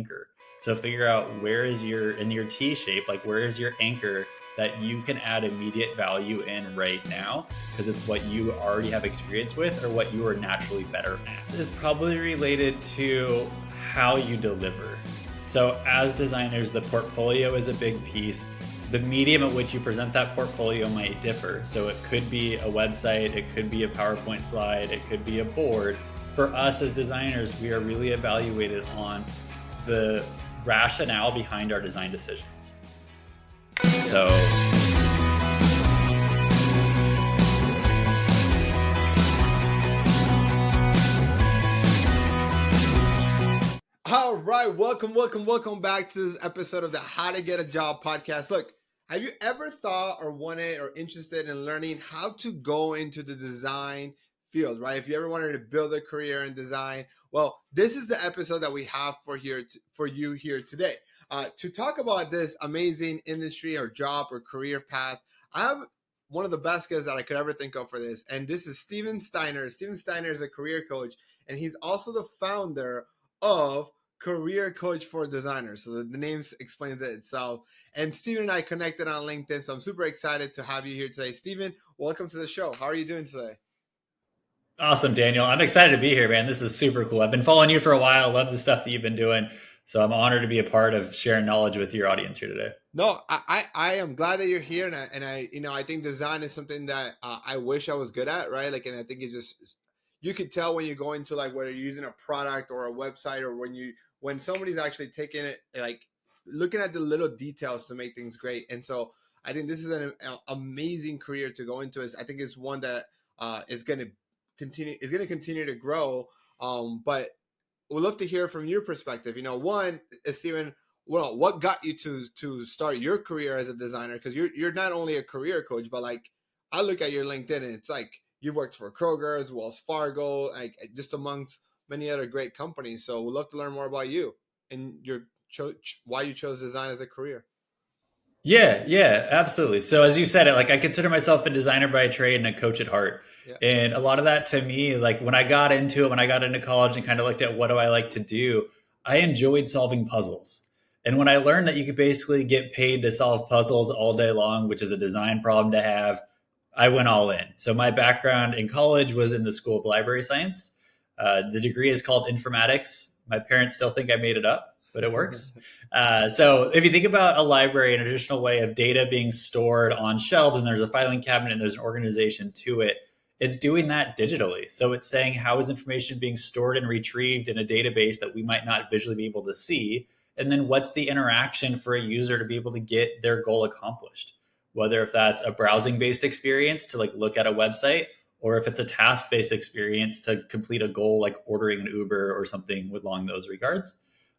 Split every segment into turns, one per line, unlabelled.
anchor. So figure out where is in your T shape, like where is your anchor that you can add immediate value in right now, because it's what you already have experience with or what you are naturally better at. This is probably related to how you deliver. So as designers, the portfolio is a big piece. The medium at which you present that portfolio might differ. So it could be a website, it could be a PowerPoint slide, it could be a board. For us as designers, we are really evaluated on the rationale behind our design decisions. So
all right, welcome back to this episode of the How to Get a Job podcast. Look, have you ever thought or wanted or interested in learning how to go into the design field, right? If you ever wanted to build a career in design, well, this is the episode that we have for you here today. To talk about this amazing industry or job or career path, I have one of the best guests that I could ever think of for this, and this is Steven Steiner. Steven Steiner is a career coach, and he's also the founder of Career Coach for Designers. So the name explains it itself. And Steven and I connected on LinkedIn, so I'm super excited to have you here today. Steven, welcome to the show. How are you doing today?
Awesome, Daniel. I'm excited to be here, man. This is super cool. I've been following you for a while. Love the stuff that you've been doing. So I'm honored to be a part of sharing knowledge with your audience here today.
No, I am glad that you're here, and I think design is something that I wish I was good at, right? Like, and I think you could tell when you're going to, like, whether you're using a product or a website, or when somebody's actually taking it, like looking at the little details to make things great. And so I think this is an amazing career to go into. I think it's one that is going to continue to grow. But we'd love to hear from your perspective. One, Steven, well, what got you to start your career as a designer? Because you're not only a career coach, but like I look at your LinkedIn and it's like you've worked for Kroger's, Wells Fargo, like just amongst many other great companies. So we'd love to learn more about you and why you chose design as a career.
Yeah, absolutely. So as you said it, like I consider myself a designer by trade and a coach at heart.
Yeah.
And a lot of that to me, like when I got into it, when I got into college and kind of looked at what do I like to do, I enjoyed solving puzzles. And when I learned that you could basically get paid to solve puzzles all day long, which is a design problem to have, I went all in. So my background in college was in the School of Library Science. The degree is called informatics. My parents still think I made it up, but it works. So if you think about a library in a traditional way of data being stored on shelves, and there's a filing cabinet and there's an organization to it, it's doing that digitally. So it's saying, how is information being stored and retrieved in a database that we might not visually be able to see? And then what's the interaction for a user to be able to get their goal accomplished? Whether if that's a browsing-based experience to like look at a website, or if it's a task-based experience to complete a goal like ordering an Uber or something along those regards.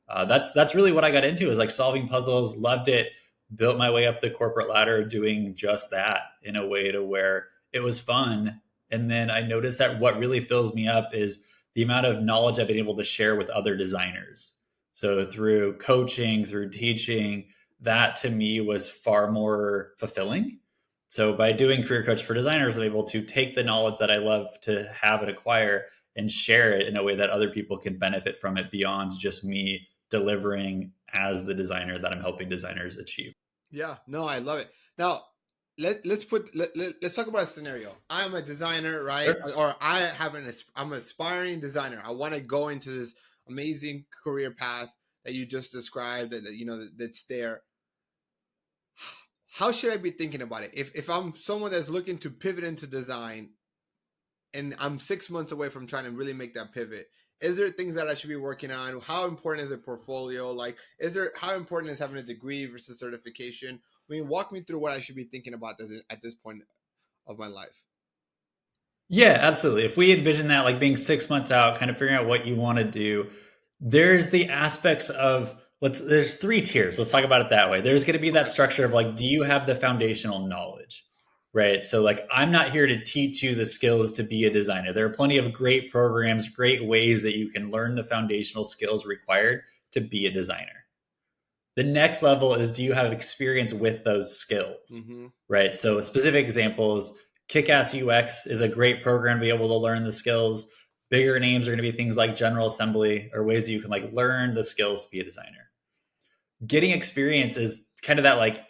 That's really what I got into, is like solving puzzles, loved it, built my way up the corporate ladder doing just that in a way to where it was fun. And then I noticed that what really fills me up is the amount of knowledge I've been able to share with other designers. So through coaching, through teaching, that to me was far more fulfilling. So by doing Career Coach for Designers, I'm able to take the knowledge that I love to have and acquire and share it in a way that other people can benefit from it beyond just me delivering as the designer that I'm helping designers achieve.
Yeah, no, I love it. Now, let's talk about a scenario. I'm a designer, right? Sure. Or I'm an aspiring designer. I want to go into this amazing career path that you just described, that's there. How should I be thinking about it? If I'm someone that's looking to pivot into design and I'm 6 months away from trying to really make that pivot, is there things that I should be working on? How important is a portfolio? Like, how important is having a degree versus certification? I mean, walk me through what I should be thinking about at this point of my life.
Yeah, absolutely. If we envision that like being 6 months out, kind of figuring out what you want to do, there's the aspects of there's 3 tiers. Let's talk about it that way. There's going to be that structure of like, do you have the foundational knowledge? Right. So like, I'm not here to teach you the skills to be a designer. There are plenty of great programs, great ways that you can learn the foundational skills required to be a designer. The next level is, do you have experience with those skills? Mm-hmm. Right. So a specific example is Kick-Ass UX is a great program to be able to learn the skills. Bigger names are going to be things like General Assembly or ways that you can like learn the skills to be a designer. Getting experience is kind of that like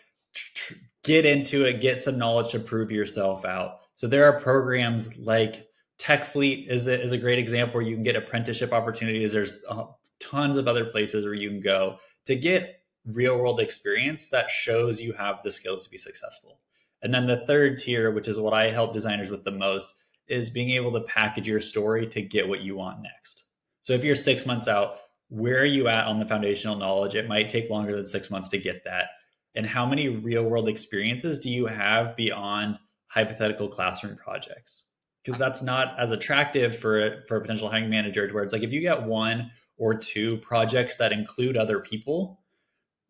get into it, get some knowledge to prove yourself out. So there are programs like Tech Fleet is a great example where you can get apprenticeship opportunities. There's tons of other places where you can go to get real world experience that shows you have the skills to be successful. And then the third tier, which is what I help designers with the most, is being able to package your story to get what you want next. So if you're 6 months out, where are you at on the foundational knowledge? It might take longer than 6 months to get that. And how many real world experiences do you have beyond hypothetical classroom projects? Because that's not as attractive for a potential hiring manager, where it's like if you get one or two projects that include other people,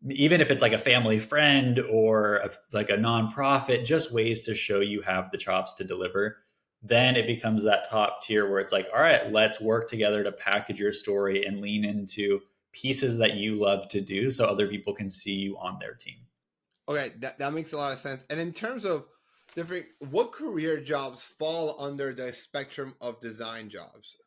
even if it's like a family friend or like a nonprofit, just ways to show you have the chops to deliver, then it becomes that top tier where it's like, all right, let's work together to package your story and lean into pieces that you love to do so other people can see you on their team.
Okay, that makes a lot of sense. And in terms of different, what career jobs fall under the spectrum of design jobs?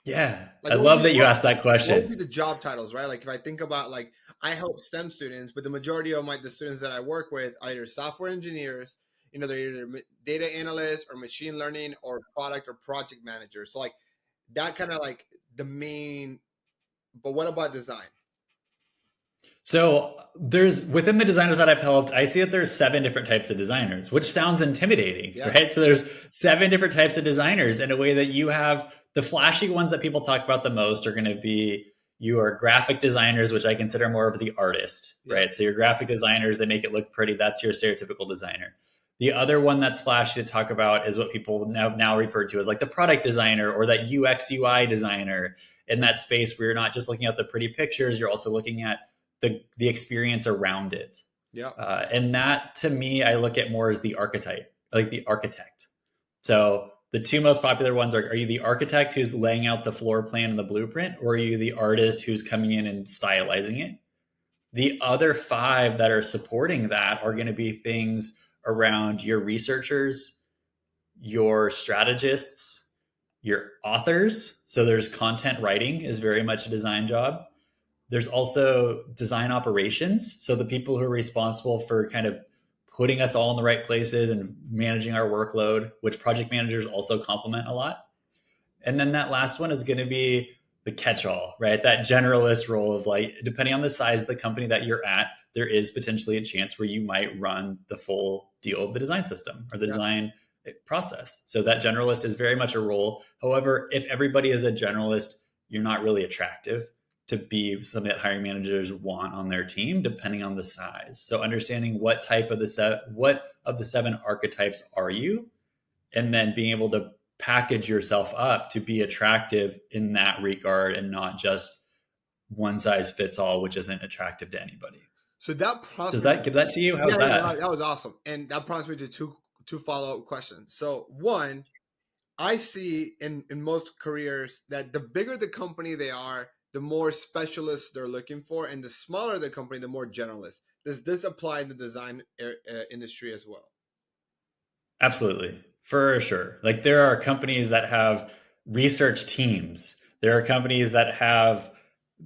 Yeah,
Like
I
what would
love
be
that you asked that
what would be
question.
the job titles, right? Like if I think about like I help STEM students, but the majority of the students that I work with are either software engineers, they're either data analysts or machine learning or product or project managers. So like that kind of like the main. But what about design?
So there's within the designers that I've helped, I see that there's 7 different types of designers, which sounds intimidating,
Yeah,
right? So there's 7 different types of designers in a way that you have the flashy ones that people talk about the most are going to be your graphic designers, which I consider more of the artist,
yeah,
right? So your graphic designers, they make it look pretty. That's your stereotypical designer. The other one that's flashy to talk about is what people now refer to as like the product designer or that UX UI designer, in that space where you're not just looking at the pretty pictures, you're also looking at the experience around it.
yeah.
And that to me, I look at more as the archetype, like the architect. So the two most popular ones are you the architect who's laying out the floor plan and the blueprint, or are you the artist who's coming in and stylizing it? The other 5 that are supporting that are going to be things around your researchers, your strategists, your authors. So there's content writing is very much a design job. There's also design operations. So the people who are responsible for kind of putting us all in the right places and managing our workload, which project managers also complement a lot. And then that last one is going to be the catch-all, right? That generalist role of like, depending on the size of the company that you're at, there is potentially a chance where you might run the full deal of the design system or the
Yeah.
design process. So that generalist is very much a role. However, if everybody is a generalist, you're not really attractive to be something that hiring managers want on their team, depending on the size. So understanding what of the 7 archetypes are you, and then being able to package yourself up to be attractive in that regard and not just one size fits all, which isn't attractive to anybody.
So that prompts
Does
me.
that give that to you? How's
Yeah, yeah,
that?
that was awesome, and that prompts me to two follow up questions. So one, I see in most careers that the bigger the company they are, the more specialists they're looking for, and the smaller the company, the more generalist. Does this apply in the design industry as well?
Absolutely. For sure. Like there are companies that have research teams. There are companies that have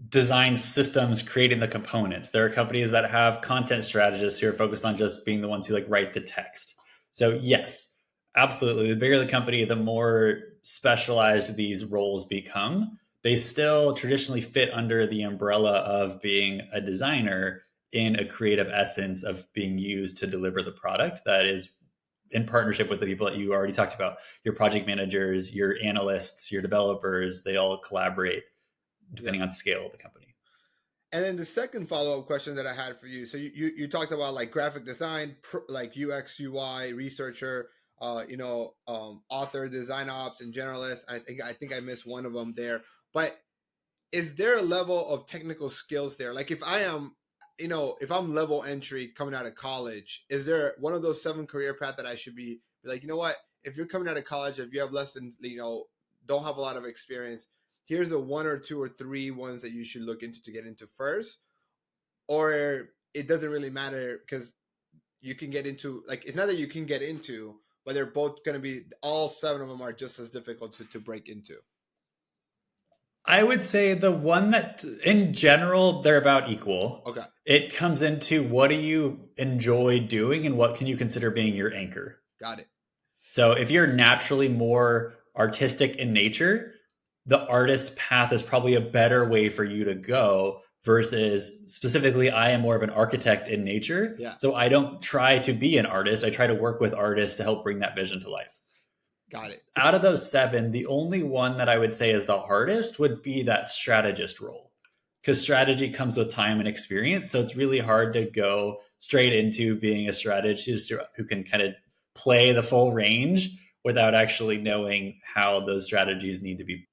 design systems creating the components. There are companies that have content strategists who are focused on just being the ones who like write the text. So yes, absolutely. The bigger the company, the more specialized these roles become. They still traditionally fit under the umbrella of being a designer in a creative essence of being used to deliver the product that is in partnership with the people that you already talked about, your project managers, your analysts, your developers. They all collaborate
Yeah.
depending on scale of the company.
And then the second follow up question that I had for you. So you talked about like graphic design, like UX UI researcher, author, design ops, and generalist. I think I missed one of them there. But is there a level of technical skills there? Like if I am, if I'm level entry coming out of college, is there one of those 7 career paths that I should be like, what? If you're coming out of college, if you have less than, don't have a lot of experience, here's a 1 or 2 or 3 ones that you should look into to get into first, or it doesn't really matter because you can get into like it's not that you can get into, but they're both going to be all 7 of them are just as difficult to break into.
I would say the one that, in general, they're about equal.
Okay,
It comes into what do you enjoy doing and what can you consider being your anchor.
got it.
So if you're naturally more artistic in nature, the artist path is probably a better way for you to go versus specifically I am more of an architect in nature.
Yeah,
So I don't try to be an artist. I try to work with artists to help bring that vision to life.
got it.
Out of those seven, the only one that I would say is the hardest would be that strategist role. Because strategy comes with time and experience. So it's really hard to go straight into being a strategist who can kind of play the full range without actually knowing how those strategies need to be.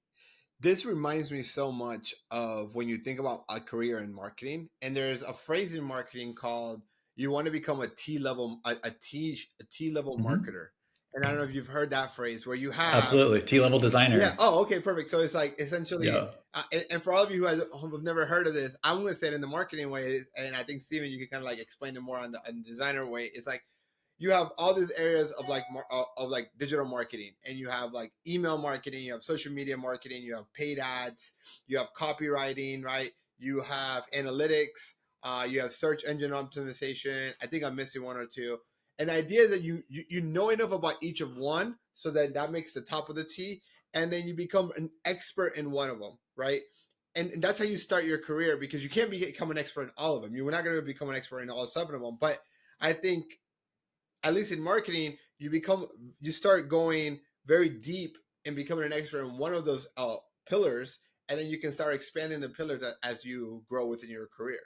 This reminds me so much of when you think about a career in marketing, and there's a phrase in marketing called "you want to become a T level a T level
Mhm.
marketer." And I don't know if you've heard that phrase where you have
Absolutely. T level
yeah.
designer.
Oh, okay, perfect. So it's like essentially,
Yeah.
and for all of you who've never heard of this, I'm going to say it in the marketing way, and I think Steven, you can kind of like explain it more on the designer way. It's like you have all these areas of like of like digital marketing, and you have like email marketing, you have social media marketing, you have paid ads, you have copywriting, right? You have analytics, you have search engine optimization. I think I'm missing one or two. And the idea is that you know enough about each of one, so that that makes the top of the T, and then you become an expert in one of them, right? And that's how you start your career, because you can't become an expert in all of them. You're not going to become an expert in all seven of them, but I think at least in marketing, you start going very deep and becoming an expert in one of those pillars, and then you can start expanding the pillars as you grow within your career.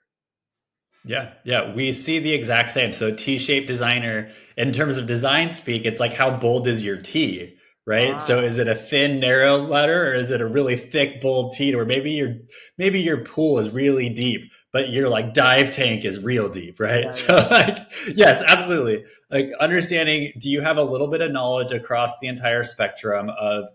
Yeah, yeah, we see the exact same. So T-shaped designer, in terms of design speak, it's like how bold is your T, right? So
Ah,
is it a thin, narrow letter, or is it a really thick, bold T, where maybe your pool is really deep, but your like dive tank is real deep, right?
yeah,
So
yeah,
like, yes, absolutely. Like understanding, do you have a little bit of knowledge across the entire spectrum of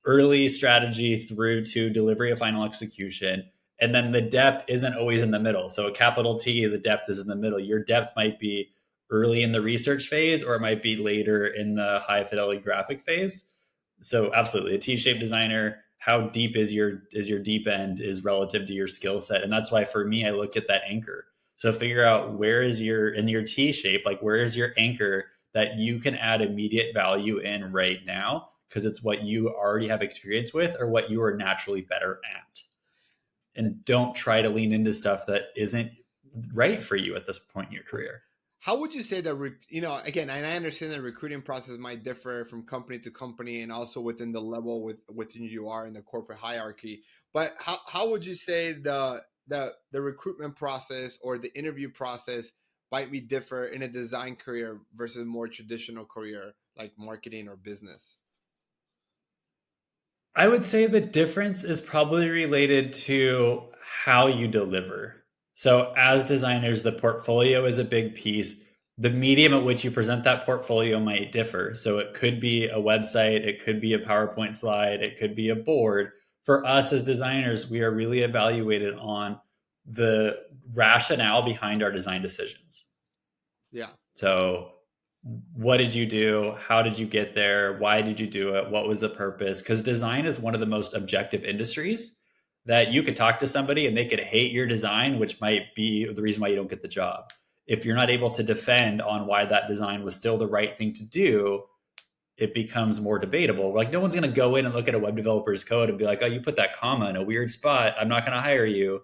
early strategy through to delivery of final execution? And then the depth isn't always in the middle. So a capital T, the depth is in the middle. Your depth might be early in the research phase, or it might be later in the high fidelity graphic phase. So absolutely, a T-shaped designer, how deep is your deep end is relative to your skill set. And that's why for me, I look at that anchor. So figure out where is your in your T shape, like where is your anchor that you can add immediate value in right now, because it's what you already have experience with or what you are naturally better at, and don't try to lean into stuff that isn't right for you at this point in your career.
how would you say that again, and I understand the recruiting process might differ from company to company, and also within the level within you are in the corporate hierarchy, but how would you say the recruitment process or the interview process might be differ in a design career versus a more traditional career like marketing or business?
I would say the difference is probably related to how you deliver. So, as designers, the portfolio is a big piece. The medium at which you present that portfolio might differ. So, it could be a website, it could be a PowerPoint slide, it could be a board. For us as designers, we are really evaluated on the rationale behind our design decisions.
Yeah,
So, what did you do? How did you get there? Why did you do it? What was the purpose? Because design is one of the most objective industries that you could talk to somebody and they could hate your design, which might be the reason why you don't get the job. If you're not able to defend on why that design was still the right thing to do, it becomes more debatable. Like, no one's going to go in and look at a web developer's code and be like, oh, you put that comma in a weird spot, I'm not going to hire you.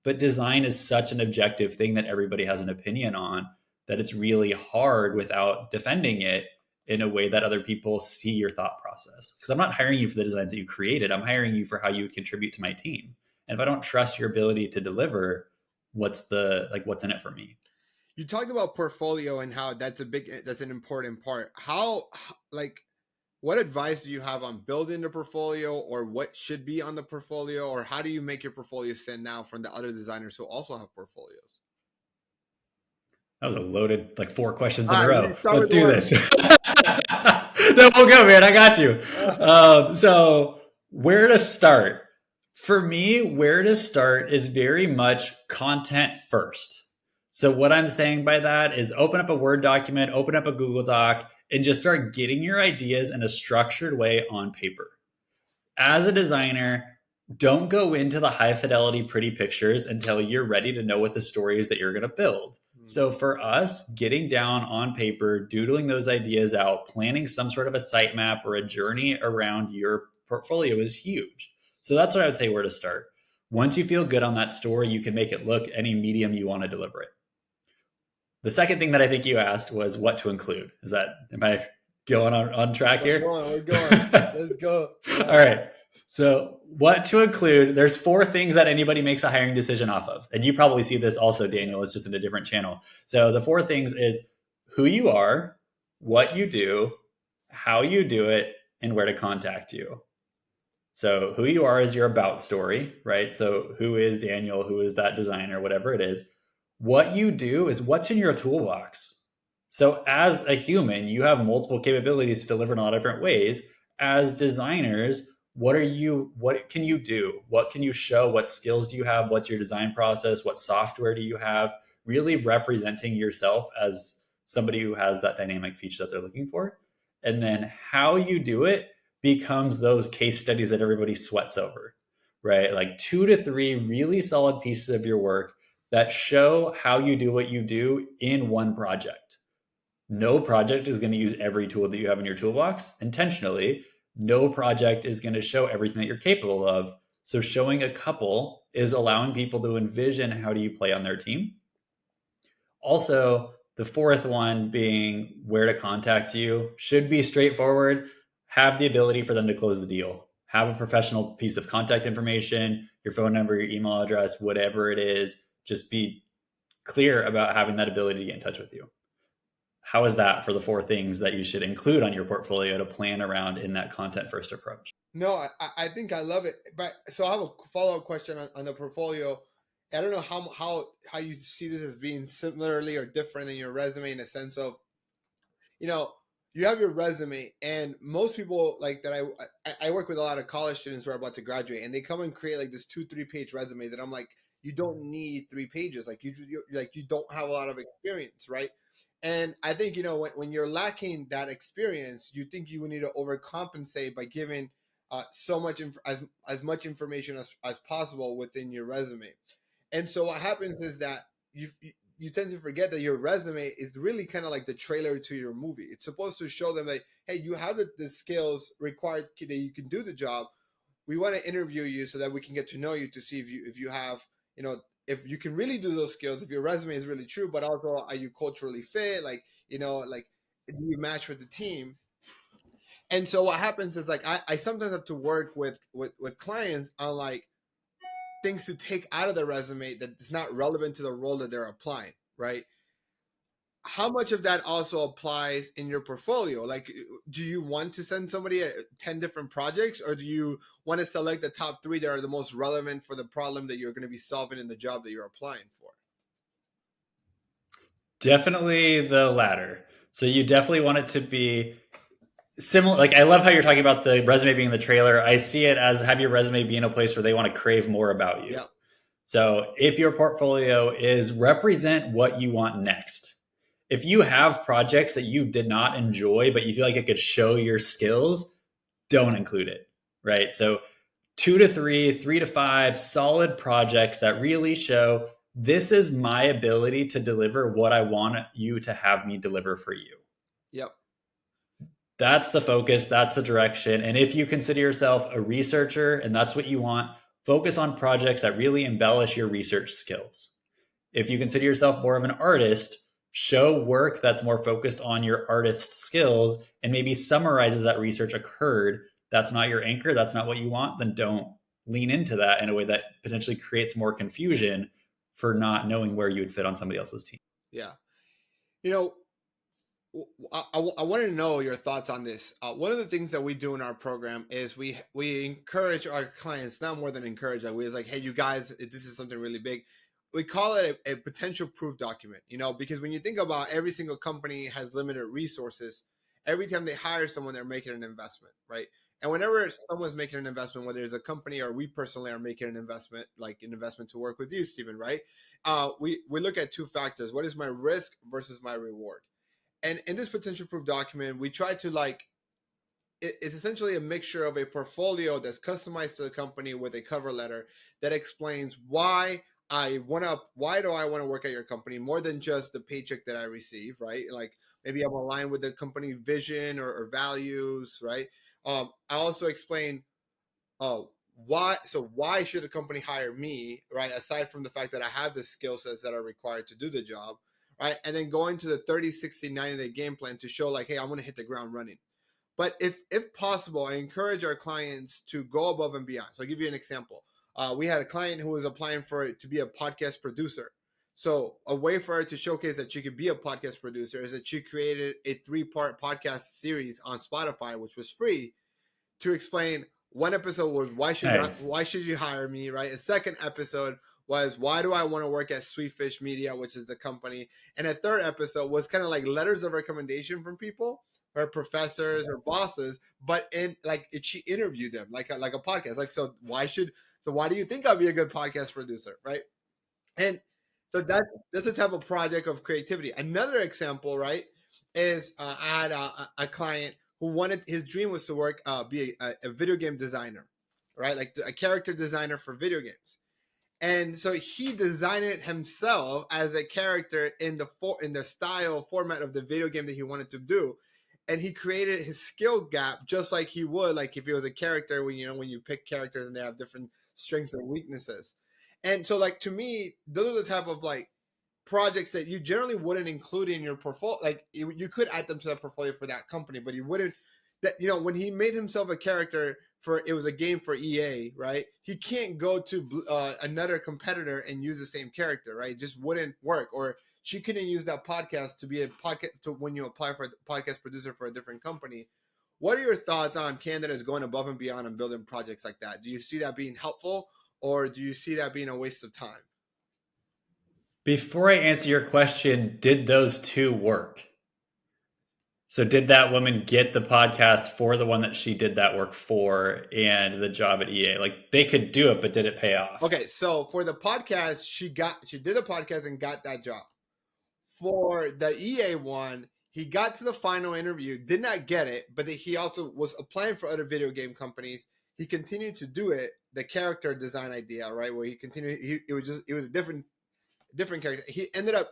But design is such an objective thing that everybody has an opinion on, that it's really hard without defending it in a way that other people see your thought process. Because I'm not hiring you for the designs that you created, I'm hiring you for how you would contribute to my team. And if I don't trust your ability to deliver, what's in it for me?
you talked about portfolio and how that's an important part. Like, what advice do you have on building the portfolio, or what should be on the portfolio, or how do you make your portfolio stand out from the other designers who also have portfolios?
That was a loaded, like, four questions
All
in a
right, let me
row.
start
Let's
with
do
one.
this. No, we'll go, man. I got you. So, where to start? For me, where to start is very much content first. So, what I'm saying by that is open up a Word document, open up a Google Doc, and just start getting your ideas in a structured way on paper. As a designer, Don't go into the high fidelity pretty pictures until you're ready to know what the story is that you're going to build.
Mm.
So for us, getting down on paper, doodling those ideas out, planning some sort of a sitemap or a journey around your portfolio is huge. So that's what I would say where to start. Once you feel good on that story, you can make it look any medium you want to deliver it. The second thing that I think you asked was what to include. Am I going on track
We're
here?
going. We're going. Let's go.
All right. So, what to include? There's four things that anybody makes a hiring decision off of. And you probably see this also, Daniel. It's just in a different channel. So, the four things is who you are, what you do, how you do it, and where to contact you. So, who you are is your about story, right? So, who is Daniel? Who is that designer? Whatever it is. What you do is what's in your toolbox. So, as a human, you have multiple capabilities to deliver in a lot of different ways. As designers, what can you do? What can you show? What skills do you have? What's your design process? What software do you have? Really representing yourself as somebody who has that dynamic feature that they're looking for. And then how you do it becomes those case studies that everybody sweats over, right? Like 2 to 3 really solid pieces of your work that show how you do what you do in one project. No project is going to use every tool that you have in your toolbox intentionally. No project is going to show everything that you're capable of. So showing a couple is allowing people to envision how do you play on their team. Also, the fourth one being where to contact you should be straightforward. Have the ability for them to close the deal. Have a professional piece of contact information, your phone number, your email address, whatever it is. Just be clear about having that ability to get in touch with you. How is that for the four things that you should include on your portfolio to plan around in that content first approach?
No, I think I love it. But so I have a follow up question on the portfolio. I don't know how you see this as being similarly or different in your resume in a sense of, you know, you have your resume, and most people like that. I work with a lot of college students who are about to graduate, and they come and create like this 2-3 page resumes, and I'm like, you don't need 3 pages. Like you don't have a lot of experience, right? And I think when you're lacking that experience, you think you need to overcompensate by giving so much as much information as possible within your resume. And so what happens is that you tend to forget that your resume is really kind of like the trailer to your movie. It's supposed to show them like, hey, you have the skills required that you can do the job. We want to interview you so that we can get to know you to see if you have, if you can really do those skills, if your resume is really true, but also are you culturally fit? Like, like do you match with the team? And so what happens is like I sometimes have to work with clients on like things to take out of the resume that is not relevant to the role that they're applying, right? How much of that also applies in your portfolio? Like, do you want to send somebody 10 different projects, or do you want to select the top 3 that are the most relevant for the problem that you're going to be solving in the job that you're applying for?
Definitely the latter. So you definitely want it to be similar. Like I love how you're talking about the resume being the trailer. I see it as have your resume be in a place where they want to crave more about you.
Yeah.
So if your portfolio is represent what you want next, if you have projects that you did not enjoy, but you feel like it could show your skills, don't include it, right? So 2 to 3, 3 to 5 solid projects that really show this is my ability to deliver what I want you to have me deliver for you.
Yep.
That's the focus, that's the direction. And if you consider yourself a researcher and that's what you want, focus on projects that really embellish your research skills. If you consider yourself more of an artist, show work that's more focused on your artist skills and maybe summarizes that research occurred. That's not your anchor, that's not what you want, then don't lean into that in a way that potentially creates more confusion for not knowing where you would fit on somebody else's team.
Yeah. You know, I wanted to know your thoughts on this. One of the things that we do in our program is we encourage our clients, not more than encourage, like we was like, hey, you guys, this is something really big. We call it a potential proof document, because when you think about every single company has limited resources, every time they hire someone, they're making an investment, right? And whenever someone's making an investment, whether it's a company or we personally are making an investment, like an investment to work with you, Steven, right? We look at 2 factors. What is my risk versus my reward? And in this potential proof document, we try to like it's essentially a mixture of a portfolio that's customized to the company with a cover letter that explains why do I want to work at your company more than just the paycheck that I receive, right? Like maybe I'm aligned with the company vision or values, right? I also explain why should a company hire me, right? Aside from the fact that I have the skill sets that are required to do the job, right? And then going to the 30, 60, 90-day game plan to show like, hey, I want to hit the ground running. But if possible, I encourage our clients to go above and beyond. So I'll give you an example. We had a client who was applying to be a podcast producer. So a way for her to showcase that she could be a podcast producer is that she created a 3-part podcast series on Spotify, which was free, to explain. One episode was
Nice.
why should you hire me, right? A second episode was why do I want to work at Sweetfish Media, which is the company, and a third episode was kind of like letters of recommendation from people or professors or bosses, but in like she interviewed them like a podcast. Like why do you think I'll be a good podcast producer, right? And so that's a type of project of creativity. Another example, right, is I had a client who wanted his dream was to be a video game designer, right, like a character designer for video games. And so he designed it himself as a character in the style format of the video game that he wanted to do, and he created his skill gap just like he would like if he was a character when you pick characters and they have different strengths and weaknesses. And so like to me, those are the type of like projects that you generally wouldn't include in your portfolio. Like you could add them to that portfolio for that company, but you wouldn't. That when he made himself a character it was a game for EA, right? He can't go to another competitor and use the same character, right? It just wouldn't work. Or she couldn't use that podcast to be a podcast to when you apply for a podcast producer for a different company. What are your thoughts on candidates going above and beyond and building projects like that? Do you see that being helpful, or do you see that being a waste of time?
Before I answer your question, did those two work? So did that woman get the podcast for the one that she did that work for and the job at EA? Like they could do it, but did it pay off?
Okay, so for the podcast, she did a podcast and got that job. For the EA one, he got to the final interview, did not get it, but he also was applying for other video game companies. He continued to do it, the character design idea, right? Where he continued, it was a different character. He ended up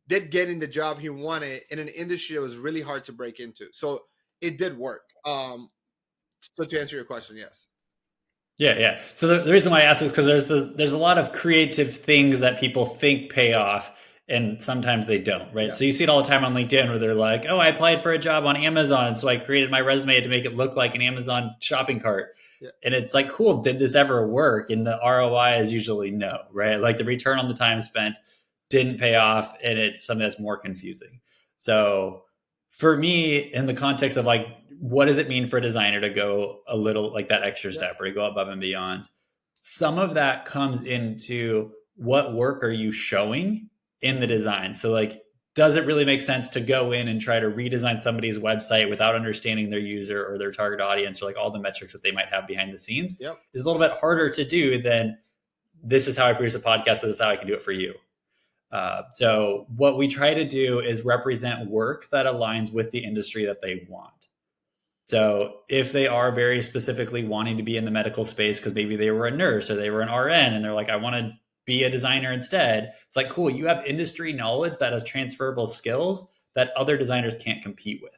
getting the job he wanted in an industry that was really hard to break into. So it did work. So to answer your question, yes.
Yeah, yeah. So the reason why I asked is because there's a lot of creative things that people think pay off, and sometimes they don't, right?
Yeah.
So you see it all the time on LinkedIn where they're like, "Oh, I applied for a job on Amazon, so I created my resume to make it look like an Amazon shopping cart."
Yeah.
And it's like, cool, did this ever work? And the ROI is usually no, right? Like the return on the time spent didn't pay off, and it's something that's more confusing. So for me, in the context of like, what does it mean for a designer to go a little like that extra step or to go above and beyond? Some of that comes into what work are you showing in the design? So, like, does it really make sense to go in and try to redesign somebody's website without understanding their user or their target audience or like all the metrics that they might have behind the scenes?
Yep.
Is a little bit harder to do than this is how I produce a podcast. This is how I can do it for you. So what we try to do is represent work that aligns with the industry that they want. So if they are very specifically wanting to be in the medical space because maybe they were a nurse or they were an RN and they're like, I want to be a designer instead. It's like, cool, you have industry knowledge that has transferable skills that other designers can't compete with.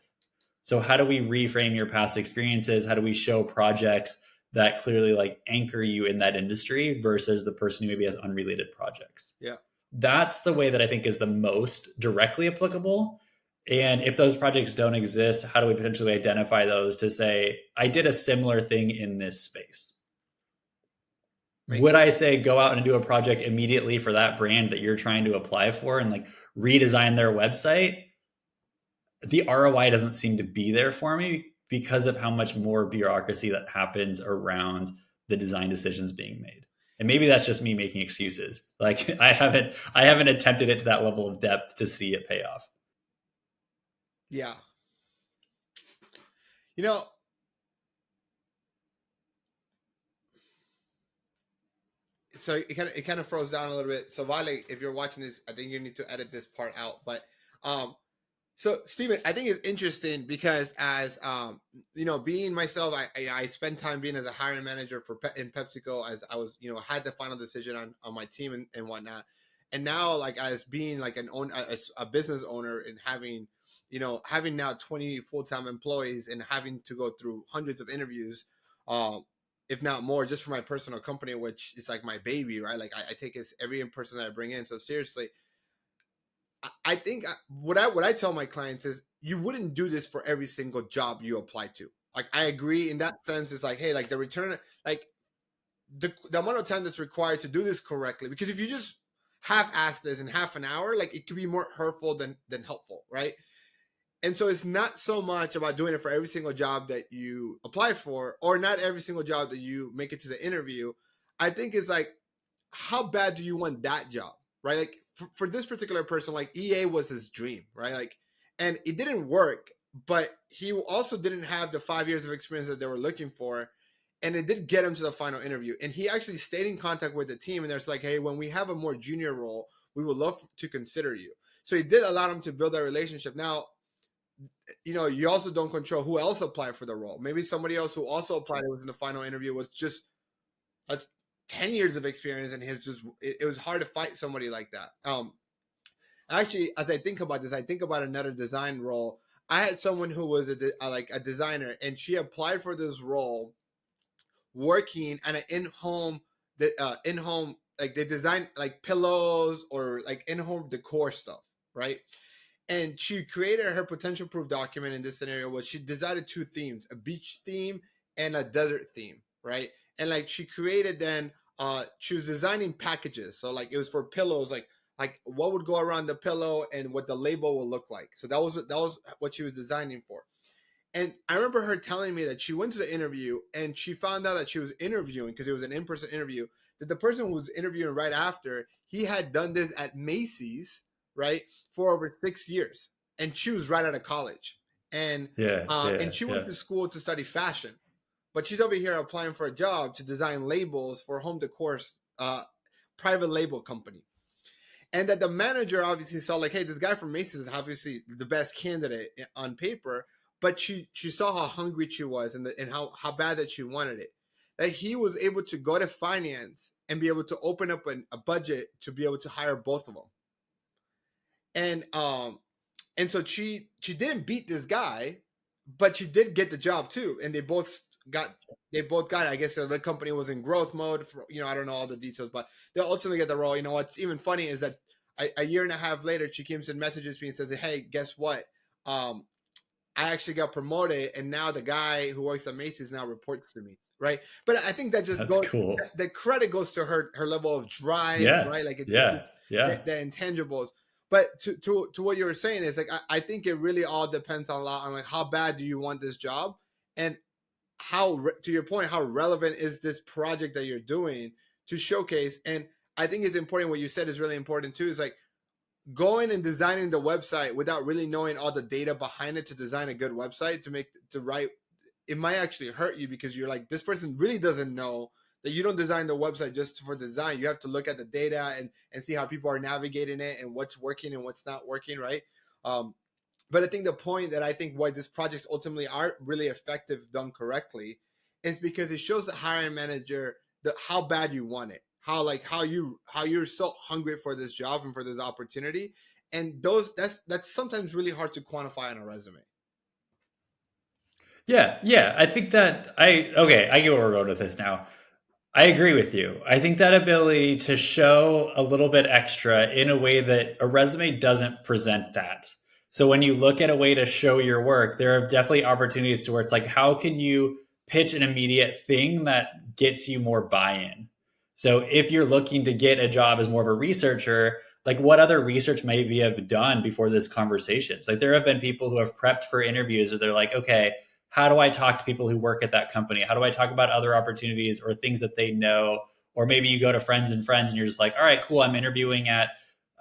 So how do we reframe your past experiences? How do we show projects that clearly like anchor you in that industry versus the person who maybe has unrelated projects?
Yeah.
That's the way that I think is the most directly applicable. And if those projects don't exist, how do we potentially identify those to say, I did a similar thing in this space? Would I say go out and do a project immediately for that brand that you're trying to apply for and like redesign their website? The ROI doesn't seem to be there for me because of how much more bureaucracy that happens around the design decisions being made. And maybe that's just me making excuses. Like I haven't attempted it to that level of depth to see it pay off.
Yeah. So it kind of froze down a little bit. So Vale, if you're watching this, I think you need to edit this part out. But So, Steven, I think it's interesting because as being myself, I spend time being as a hiring manager for in PepsiCo, as I was, had the final decision on my team and whatnot. And now, like, as being like a business owner, and having now 20 full-time employees and having to go through hundreds of interviews, um, if not more, just for my personal company, which is like my baby, right? Like, I take every person that I bring in so seriously. I think what I tell my clients is, you wouldn't do this for every single job you apply to. Like, I agree in that sense. It's like, hey, like the return, like the amount of time that's required to do this correctly. Because if you just half-ass this in half an hour, like, it could be more hurtful than helpful, right? And so it's not so much about doing it for every single job that you apply for, or not every single job that you make it to the interview. I think it's like, how bad do you want that job, right? Like, for this particular person, like, EA was his dream, right? Like, and it didn't work, but he also didn't have the 5 years of experience that they were looking for. And it did get him to the final interview. And he actually stayed in contact with the team. And there's like, hey, when we have a more junior role, we would love to consider you. So he did allow him to build that relationship. Now, you also don't control who else applied for the role. Maybe somebody else who also applied, who was in the final interview, was just that's 10 years of experience, and it was hard to fight somebody like that. Actually, as I think about this, I think about another design role. I had someone who was a designer, and she applied for this role working at an in-home, like, they design like pillows or like in-home decor stuff, right? And she created her potential proof document in this scenario. Was she decided two themes: a beach theme and a desert theme, right? And like, she created then, she was designing packages. So like, it was for pillows, like what would go around the pillow and what the label will look like. So that was what she was designing for. And I remember her telling me that she went to the interview, and she found out that she was interviewing, because it was an in-person interview, that the person who was interviewing right after, he had done this at Macy's, right, for over 6 years. And she was right out of college. And
Yeah, yeah,
she went
yeah.
to school to study fashion, but she's over here applying for a job to design labels for home decor, private label company. And that the manager obviously saw, like, hey, this guy from Macy's is obviously the best candidate on paper, but she saw how hungry she was, and how bad that she wanted it. That he was able to go to finance and be able to open up a budget to be able to hire both of them. And so she didn't beat this guy, but she did get the job too, and they both got it. I guess the company was in growth mode. I don't know all the details, but they'll ultimately get the role. What's even funny is that a year and a half later, she comes and messages me and says, hey, guess what? I actually got promoted, and now the guy who works at Macy's now reports to me, right? But I think that just
That's
goes,
cool.
the credit goes to her level of drive,
Yeah,
right? Like,
yeah,
it's
yeah.
the intangibles. But to what you were saying is, like, I think it really all depends on a lot on, like, how bad do you want this job, and to your point, how relevant is this project that you're doing to showcase. And I think it's important, what you said is really important too, is like, going and designing the website without really knowing all the data behind it to design a good website, to write, it might actually hurt you, because you're like, this person really doesn't know that you don't design the website just for design. You have to look at the data and see how people are navigating it, and what's working and what's not working, right? But I think the point that I think why these projects ultimately are really effective done correctly is because it shows the hiring manager how bad you want it, how you're so hungry for this job and for this opportunity. And that's sometimes really hard to quantify on a resume.
Yeah, yeah. I think that okay, I get where we're going with this now. I agree with you. I think that ability to show a little bit extra in a way that a resume doesn't present that. So when you look at a way to show your work, there are definitely opportunities to where it's like, how can you pitch an immediate thing that gets you more buy-in? So if you're looking to get a job as more of a researcher, like what other research maybe have done before this conversation? So like there have been people who have prepped for interviews where they're like, okay, how do I talk to people who work at that company? How do I talk about other opportunities or things that they know? Or maybe you go to friends and friends and you're just like, all right, cool. I'm interviewing at,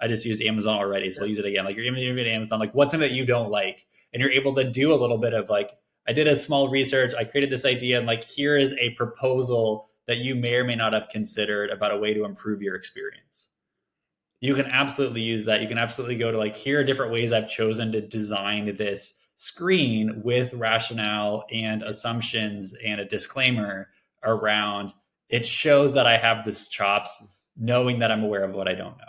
I just used Amazon already. So I'll use it again. Like you're interviewing at Amazon, like what's something that you don't like? And you're able to do a little bit of like, I did a small research. I created this idea and like, here is a proposal that you may or may not have considered about a way to improve your experience. You can absolutely use that. You can absolutely go to like, here are different ways I've chosen to design this screen with rationale and assumptions and a disclaimer around it shows that I have this chops, knowing that I'm aware of what I don't know.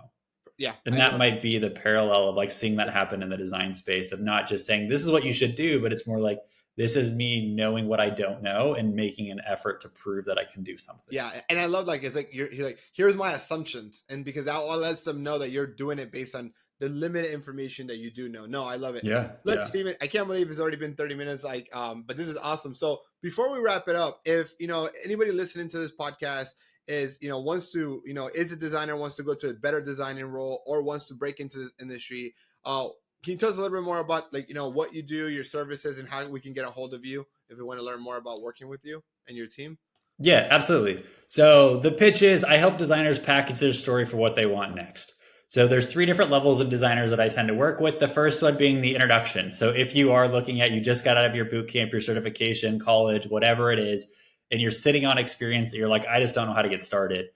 Yeah,
And
I
that
love it.
might be the parallel of like seeing that happen in the design space of not just saying this is what you should do, but it's more like this is me knowing what I don't know and making an effort to prove that I can do something.
Yeah, and I love like it's like you're like here's my assumptions, and because that all lets them know that you're doing it based on the limited information that you do know. No, I love it.
Yeah,
Look,
yeah.
Steven, I can't believe it's already been 30 minutes. Like, but this is awesome. So before we wrap it up, if anybody listening to this podcast is wants to is a designer, wants to go to a better designing role, or wants to break into this industry, can you tell us a little bit more about like what you do, your services, and how we can get a hold of you if we want to learn more about working with you and your team?
Yeah, absolutely. So the pitch is I help designers package their story for what they want next. So there's three different levels of designers that I tend to work with. The first one being the introduction. So if you are looking at, you just got out of your boot camp, your certification, college, whatever it is, and you're sitting on experience that you're like, I just don't know how to get started.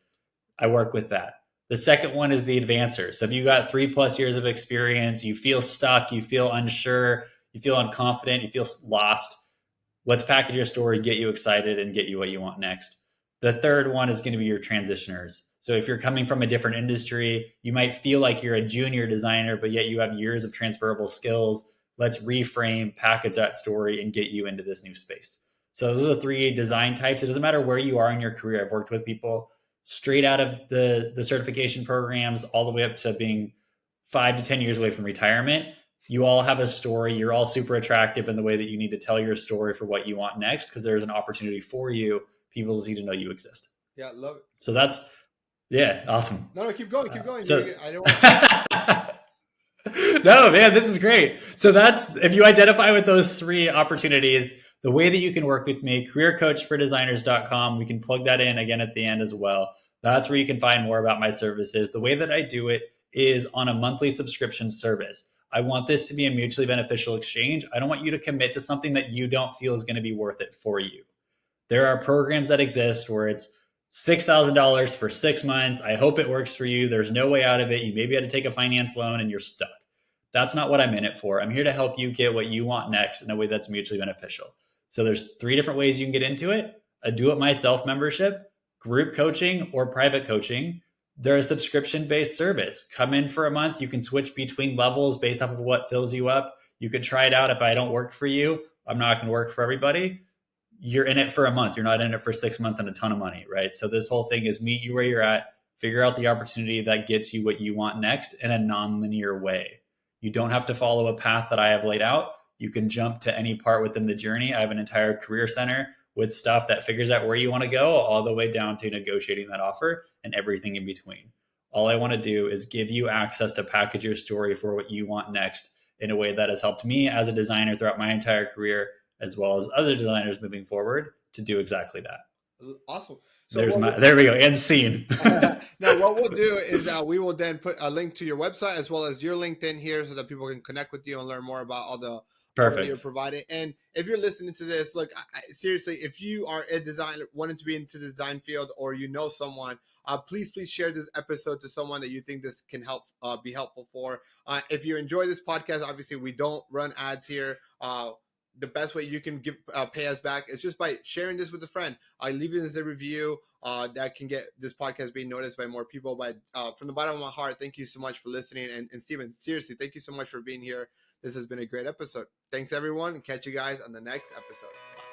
I work with that. The second one is the advancer. So if you got 3+ years of experience, you feel stuck, you feel unsure, you feel unconfident, you feel lost, let's package your story, get you excited, and get you what you want next. The third one is going to be your transitioners. So if you're coming from a different industry, you might feel like you're a junior designer, but yet you have years of transferable skills. Let's reframe, package that story, and get you into this new space. So those are the three design types. It doesn't matter where you are in your career. I've worked with people straight out of the certification programs all the way up to being 5 to 10 years away from retirement. You all have a story. You're all super attractive in the way that you need to tell your story for what you want next because there's an opportunity for you. People just need to know you exist.
Yeah, love it.
So that's, yeah, awesome.
No, keep going, keep going.
So,
I don't want.
no, man, this is great. So that's, if you identify with those three opportunities, the way that you can work with me, careercoachfordesigners.com. We can plug that in again at the end as well. That's where you can find more about my services. The way that I do it is on a monthly subscription service. I want this to be a mutually beneficial exchange. I don't want you to commit to something that you don't feel is going to be worth it for you. There are programs that exist where it's $6,000 for 6 months. I hope it works for you. There's no way out of it. You maybe had to take a finance loan and you're stuck. That's not what I'm in it for. I'm here to help you get what you want next in a way that's mutually beneficial. So there's three different ways you can get into it: a do-it-myself membership, group coaching, or private coaching. They're a subscription-based service. Come in for a month. You can switch between levels based off of what fills you up. You can try it out. If I don't work for you, I'm not going to work for everybody. You're in it for a month. You're not in it for 6 months and a ton of money, right? So this whole thing is meet you where you're at, figure out the opportunity that gets you what you want next in a non-linear way. You don't have to follow a path that I have laid out. You can jump to any part within the journey. I have an entire career center with stuff that figures out where you want to go, all the way down to negotiating that offer and everything in between. All I want to do is give you access to package your story for what you want next in a way that has helped me as a designer throughout my entire career, as well as other designers moving forward to do exactly that.
Awesome. So
there we go. End scene.
Now, what we'll do is we will then put a link to your website as well as your LinkedIn here so that people can connect with you and learn more about all the that you're
Perfect.
providing. And if you're listening to this, look, seriously, if you are a designer wanting to be into the design field or you know someone, please share this episode to someone that you think this can help be helpful for. If you enjoy this podcast, obviously we don't run ads here. The best way you can pay us back is just by sharing this with a friend. Leaving us a review that can get this podcast being noticed by more people. But from the bottom of my heart, thank you so much for listening. And Steven, seriously, thank you so much for being here. This has been a great episode. Thanks, everyone, and catch you guys on the next episode. Bye.